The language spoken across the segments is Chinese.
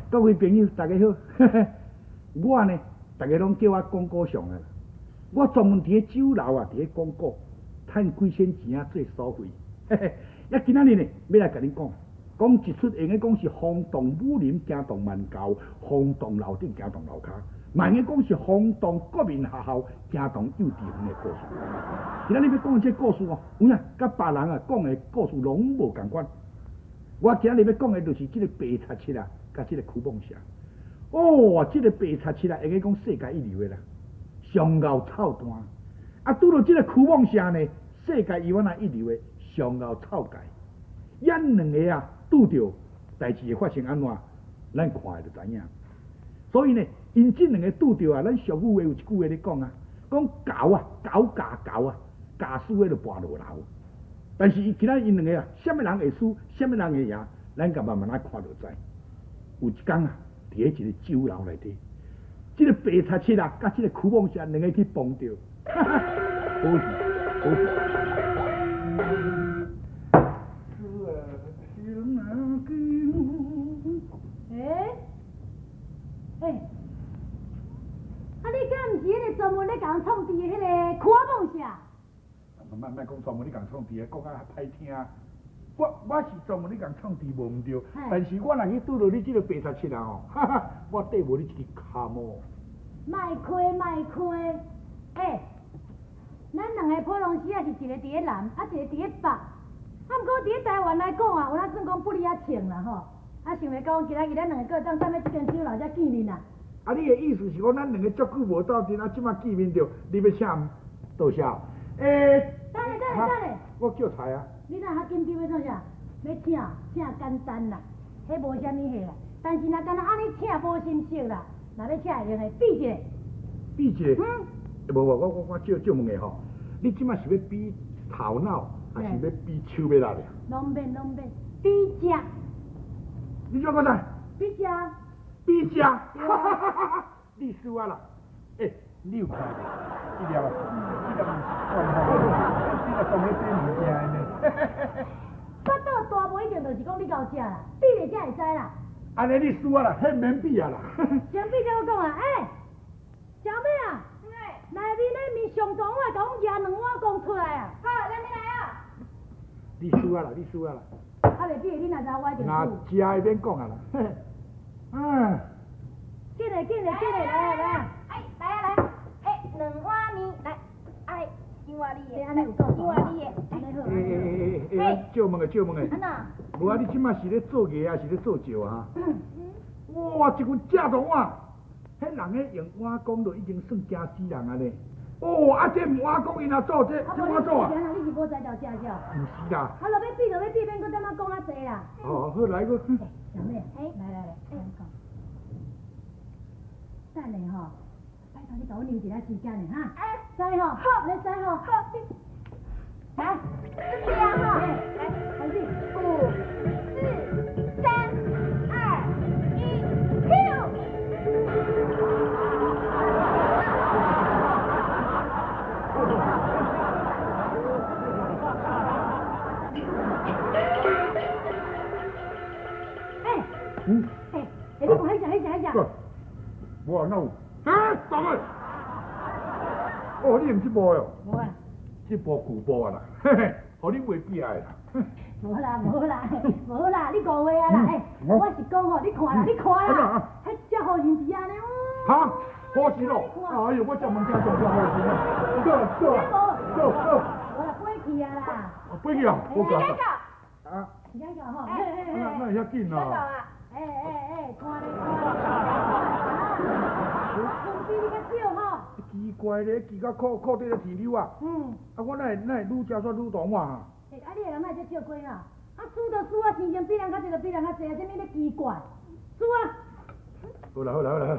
各位朋友，大家好。我呢，大家拢叫我广告上啊。我专门伫酒楼啊，伫广告，赚几仙钱啊做收费。也今仔日呢，要来甲你讲一出用个讲是风动武林行动万教，风动楼顶行动楼骹，万个讲是风动国民学校行动幼稚园的故事。今仔日要讲的这故事哦，有影甲别人啊讲的故事拢无共款。我今日要讲的就是这个白贼七啊，甲这个曲梦社。哦，这个白贼七啊，用个讲世界一流的啦，上熬臭弹。啊，拄到这个曲梦社呢，世界以外那一流的上熬臭界。咱两个啊，拄着代志会发生安怎，咱看就知影。所以呢，因这两个拄着啊，咱俗语话有一句话咧讲啊，讲狗啊，狗驾狗啊，驾输的就跋落楼。但是今仔因两个啊，什么人会输，什么人会赢，咱甲慢慢来看就知。有一天啊，伫一个酒楼内底，这个白贼七啊，甲这个曲梦社两个去碰着，好戏，好戏。啊！你敢毋是迄个专门咧共创治的迄个曲梦社？莫讲专门咧共创治的，讲啊歹听。我是专门咧共创治无毋对，但是我若去拄到你这个白贼七啊吼，哈哈，我缀无你一支骹毛。卖开，咱两个普通时啊是一个伫咧南，啊一个伫咧北。啊，毋过伫咧台湾来讲啊，有哪算讲不离啊穿啦吼。啊，想要讲今仔日咱两个各当踮咧这间酒楼才见面啊。啊，你的意思是讲咱两个足久无斗阵，啊，即马见面着，你要请多少？等下，我叫菜啊。你若较紧张要创啥？要请简单啦，迄无啥物货啦。但是若干那安尼请无心色啦，若要请会用的，比一个。比一个？无，我少问个吼，你即马是要比头脑，还是要比手尾力咧？拢免，比食。你怎讲噻？比食。比食，你输啊啦！你有看过？这粒啊，这当咧做物件呢。巴肚大无一定就是讲你够食啦，比咧才会知啦。安尼你输啊啦，迄免比啊啦。先比才我讲啊，小妹啊，内面那面上床我甲阮拿2碗公出来啊。好，来啊。你输啊啦。啊，袂比你若知我一定输。那食会免讲啊啦。紧嘞，来。来啊，2碗面来，新话你的，安尼有够新话你的，安尼好。少问个。安那？无啊，你即马是咧做艺啊，是咧做酒啊？哇，一份正大碗，迄人咧用碗公就已经算真死人啊咧。哦，啊，这碗公因若做这碗做啊？你是无才调正少？毋是啦。啊，落要比，免搁点仔讲较济啦。哦，好来个。小妹，来，等下吼，拜托你甲我留一下时间呢哈。知吼？好，你知吼？好。来，这样哈，来，开始。5、4、3、2、1，Q。你讲迄只。我哪有？当然。哦，你用这部哟？无啊。这部旧部啊啦，嘿嘿，互你画壁的啦。无啦，你误会啊啦！我是讲吼，你看啦，迄只好人是安尼哦。哈，好事咯！哎呦，我这物件做啥好事啊？走。我来飞去啊啦！飞去啊！我讲。啊？时间到吼。那会遐紧啊？看咧。比你较少吼。奇怪咧，奇甲靠底咧田溜啊！啊，我哪会愈食煞愈大碗啊？你个人哪会这笑过啊？输就输啊，天生比人较济就比人较济啊，什么咧奇怪？输啊！好啦，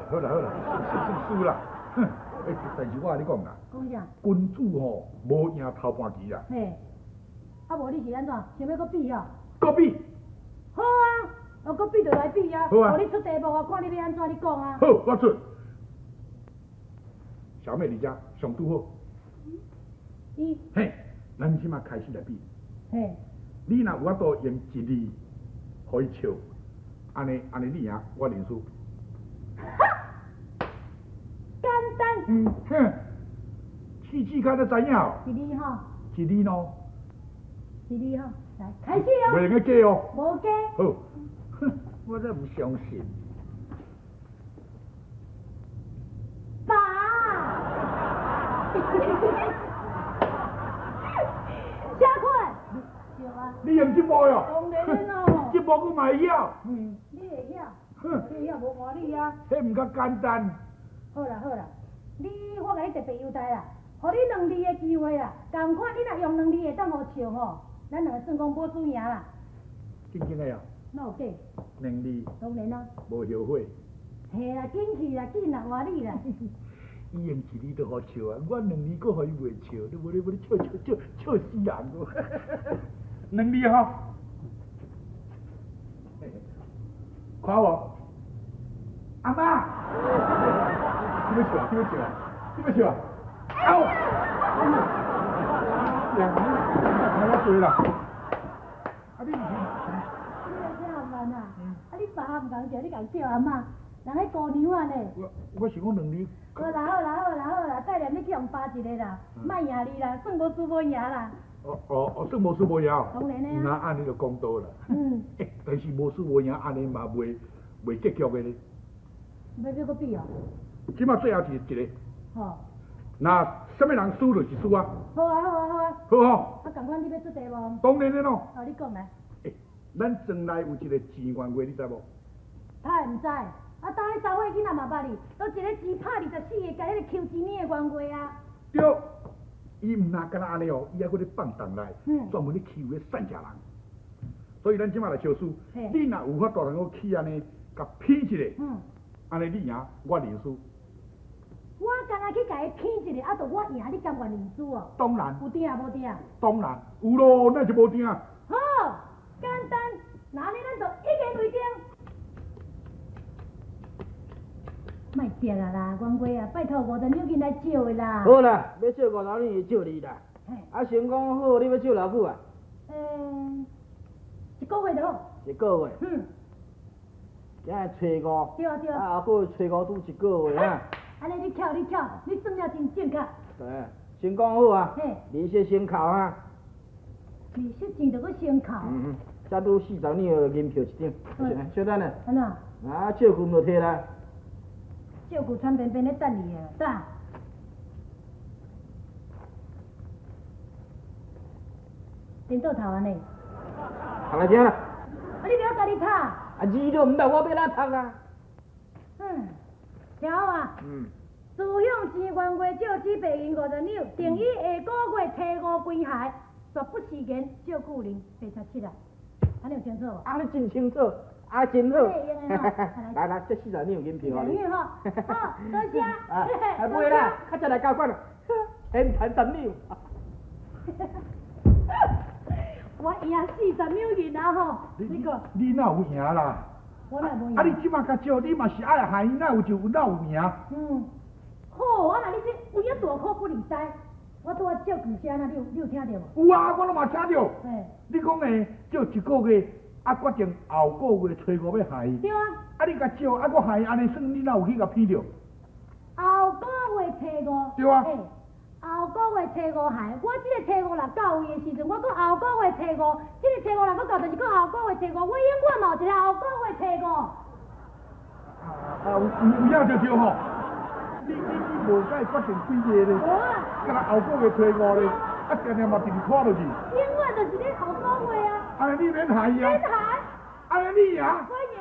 输啦！哼，但是我甲你讲啦，讲啥？君主吼无赢头半期啦。嘿，啊无你是安怎？想要搁比哦？搁比？好啊，搁比就来比啊！好啊！你出题目，我看你要安怎，你讲啊。好，我出。小妹，你家上拄好。嘿，咱即马开始来比。嘿。你若有法度用一字，互伊笑，安尼你赢，我认输。简单。哼，试看就知影哦。是你吼，是你咯。是你吼，来开始哦。袂用假哦。无假。好，哼，我真唔相信。爸。下困。对啊。你用这幕哟？当然咯。这幕我嘛会晓。你会晓？你会晓无换你啊？迄唔较简单。好啦，我甲你特别优待啦，互你2字的机会啦。共款你若用2字会当互笑吼，咱两个算讲保输赢啦。真正的哦。哪有假2字。当然啦。无后悔。嘿啦，紧去啦，紧啦，换你啦。伊用一字都好笑啊，我2字搁互伊袂笑，你无咧笑死人个。2字吼。看我。阿妈。你要笑？嗷！看我对啦。啊你唔你叫阿妈啊？你爸唔共叫，你共叫阿妈，人喺过年啊呢。我想讲2字。好啦，再连你去用扒一个啦，莫赢你啦，算无输无赢啦。算无输无赢。当然的啊。那安尼就公道啦。但是无输无赢，安尼嘛袂结局的咧。要搁比哦。即马最后是一个。吼。那什么人输就是输啊。好啊。好哦。啊，共款你要出题无？当然的咯。哦，你讲来。咱庄内有一个钱元月，你知无？他唔知，啊，当迄查某囡仔嘛捌哩，都一个钱拍24个，甲迄个 Q 钱年的元月啊。对。伊唔那敢若安尼哦，伊还搁咧放东来，专门咧欺负迄善家人。所以咱即马来相输，你若有法度能够去安尼，甲骗一个，安尼你赢，我认输。我刚刚去甲伊骗一个，啊，就我赢，你甘愿认输哦？当然。有定无定？当然有咯，那就无定。好，简单，那呢咱就1言为定。莫食啊啦，元月啊，拜托50两来少的啦。好啦，要少50两就少你啦。啊，先讲好，你要少偌久啊？1个月就好。1个月。今日初5。对。啊，后尾初5拄1个月啊。安尼你巧，你算了真正确。对，先讲好啊。利息先扣啊。利息钱就搁先扣。才拄40两银票1张。小等下。安怎？啊，借款就摕来。照顾穿便便咧等你啊，咋？颠倒头安尼。读来听啦。啊，你不要家己读。啊，字都唔捌，我要哪读啊？听好啊。自向前元月借纸白银50两，定以下个月提5归还，绝不食言，照顾人白17啊。安尼有清楚无？啊，你真清楚。啊，真好！来，这40两银票啊！好，多谢。啊，不会啦，较早来交款啦，先谈10两。我赢40两银啊吼！你讲。你哪有赢啦？我哪无赢？啊，你即马较少，你嘛是爱来害伊，哪有赢？好，啊，那你这为了大可不理知，我拄啊照句声啦，你有听到无？有啊，我都嘛听到。你讲诶，照1个月。啊，决定后个月初5要害伊。对啊。啊，你甲少，啊，我害伊，安尼算你哪有去甲骗着？后个月初5。对啊。后个月初5害，我这个初5若到位的时阵，我搁后个月初5，这个初5若搁到，就是搁后个月初5，我永远嘛有一个后个月初5。有影就对吼。你无解决定几个咧？无啊。敢若后个月初5咧，啊，定定嘛定看落去。永远就是咧后个月啊。安尼你免害伊啊！免害。安尼你赢。我赢。